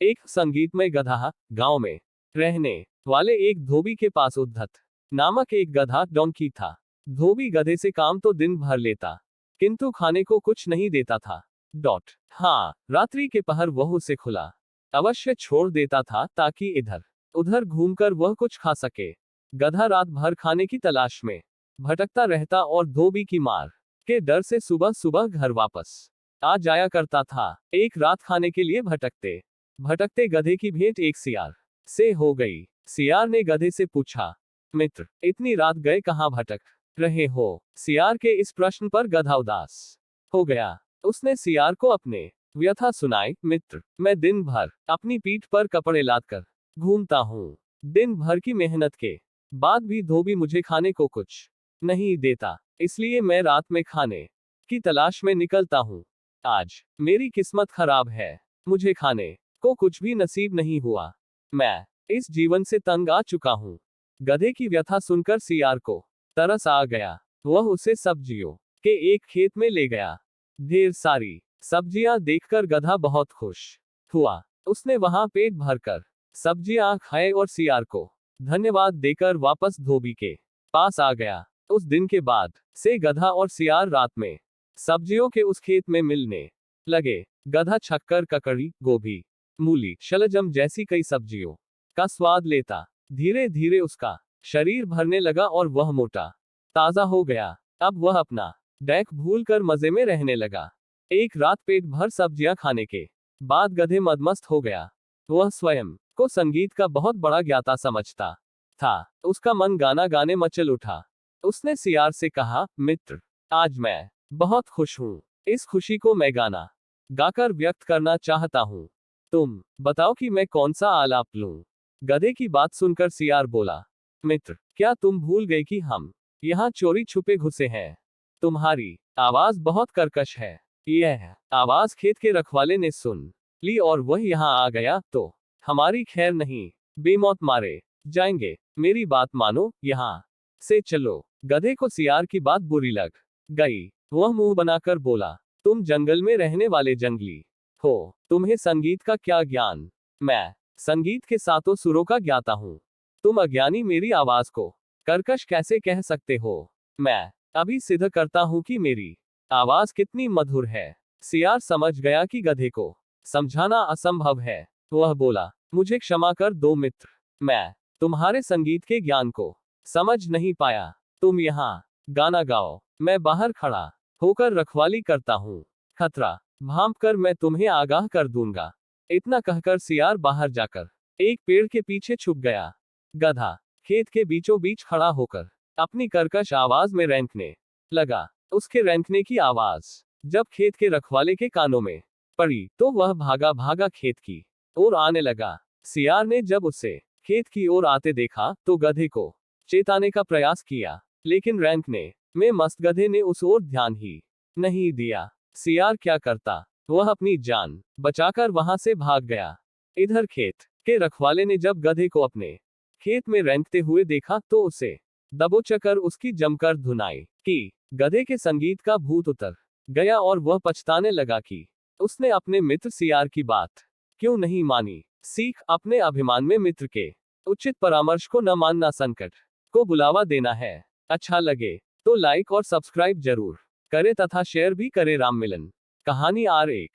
एक संगीतमय गधा। गांव में रहने वाले एक धोबी के पास उद्धत नामक एक गधा डोंकी था। धोबी गधे से काम तो दिन भर लेता, किंतु खाने को कुछ नहीं देता था। हाँ, रात्रि के पहर वह उसे खुला अवश्य छोड़ देता था ताकि इधर उधर घूमकर वह कुछ खा सके। गधा रात भर खाने की तलाश में भटकता रहता और धोबी की मार के डर से सुबह सुबह घर वापस आ जाया करता था। एक रात खाने के लिए भटकते भटकते गधे की भेंट एक सियार से हो गई। सियार ने गधे से पूछा, मित्र, इतनी रात गए कहाँ भटक रहे हो? सियार के इस प्रश्न पर गधा उदास हो गया। उसने सियार को अपने व्यथा सुनाई। मित्र, मैं दिन भर अपनी पीठ पर कपड़े लादकर घूमता हूँ। दिन भर की मेहनत के बाद भी धोबी मुझे खाने को कुछ नहीं देता, इसलिए मैं रात में खाने की तलाश में निकलता हूँ। आज मेरी किस्मत खराब है, मुझे खाने को कुछ भी नसीब नहीं हुआ। मैं इस जीवन से तंग आ चुका हूँ। गधे की व्यथा सुनकर सियार को तरस आ गया। वह उसे सब्जियों के एक खेत में ले गया। ढेर सारी सब्जियां देखकर गधा बहुत खुश हुआ। उसने वहां पेट भरकर सब्जियां खाए और सियार को धन्यवाद देकर वापस धोबी के पास आ गया। उस दिन के बाद से गधा और सियार रात में सब्जियों के उस खेत में मिलने लगे। गधा शक्कर, ककड़ी, गोभी, मूली, शलजम जैसी कई सब्जियों का स्वाद लेता। धीरे धीरे उसका शरीर भरने लगा और वह मोटा ताजा हो गया। अब वह अपना डैक भूलकर मजे में रहने लगा। एक रात पेट भर सब्जियां खाने के बाद गधे मदमस्त हो गया। वह स्वयं को संगीत का बहुत बड़ा ज्ञाता समझता था। उसका मन गाना गाने मचल उठा। उसने सियार से कहा, मित्र, आज मैं बहुत खुश हूं। इस खुशी को मैं गाना गाकर व्यक्त करना चाहता हूं। तुम बताओ कि मैं कौन सा आलाप लूं? गधे की बात सुनकर सियार बोला, मित्र, क्या तुम भूल गए कि हम यहाँ चोरी छुपे घुसे हैं? तुम्हारी आवाज बहुत कर्कश है। यह आवाज खेत के रखवाले ने सुन ली और वह यहाँ आ गया तो हमारी खैर नहीं, बेमौत मारे जाएंगे। मेरी बात मानो, यहाँ से चलो। गधे को सियार की बात बुरी लग गई। वह मुंह बनाकर बोला, तुम जंगल में रहने वाले जंगली हो, तुम्हें संगीत का क्या ज्ञान? मैं संगीत के सातों सुरों का ज्ञाता हूँ। तुम अज्ञानी मेरी आवाज को कर्कश कैसे कह सकते हो? मैं अभी सिद्ध करता हूँ कि मेरी आवाज कितनी मधुर है। सियार समझ गया कि गधे को समझाना असंभव है। वह बोला, मुझे क्षमा कर दो मित्र, मैं तुम्हारे संगीत के ज्ञान को समझ नहीं पाया। तुम यहाँ गाना गाओ, मैं बाहर खड़ा होकर रखवाली करता हूँ। खतरा भांप कर मैं तुम्हें आगाह कर दूंगा। इतना कहकर सियार बाहर जाकर एक पेड़ के पीछे छुप गया। गधा खेत के बीचों बीच खड़ा होकर अपनी कर्कश आवाज में रेंकने लगा। उसके रेंकने की आवाज जब खेत के रखवाले के कानों में पड़ी तो वह भागा भागा खेत की ओर आने लगा। सियार ने जब उसे खेत की ओर आते देखा तो गधे को चेताने का प्रयास किया, लेकिन रेंकने में मस्त गधे ने उस ओर ध्यान ही नहीं दिया। सियार क्या करता, वह अपनी जान बचाकर वहां से भाग गया। इधर खेत के रखवाले ने जब गधे को अपने खेत में रेंकते हुए देखा तो उसे दबोचकर उसकी जमकर धुनाई की। गधे के संगीत का भूत उतर गया और वह पछताने लगा कि उसने अपने मित्र सियार की बात क्यों नहीं मानी। सीख, अपने अभिमान में मित्र के उचित परामर्श को न मानना संकट को बुलावा देना है। अच्छा लगे तो लाइक और सब्सक्राइब जरूर करें तथा शेयर भी करें। राम मिलन कहानी R1।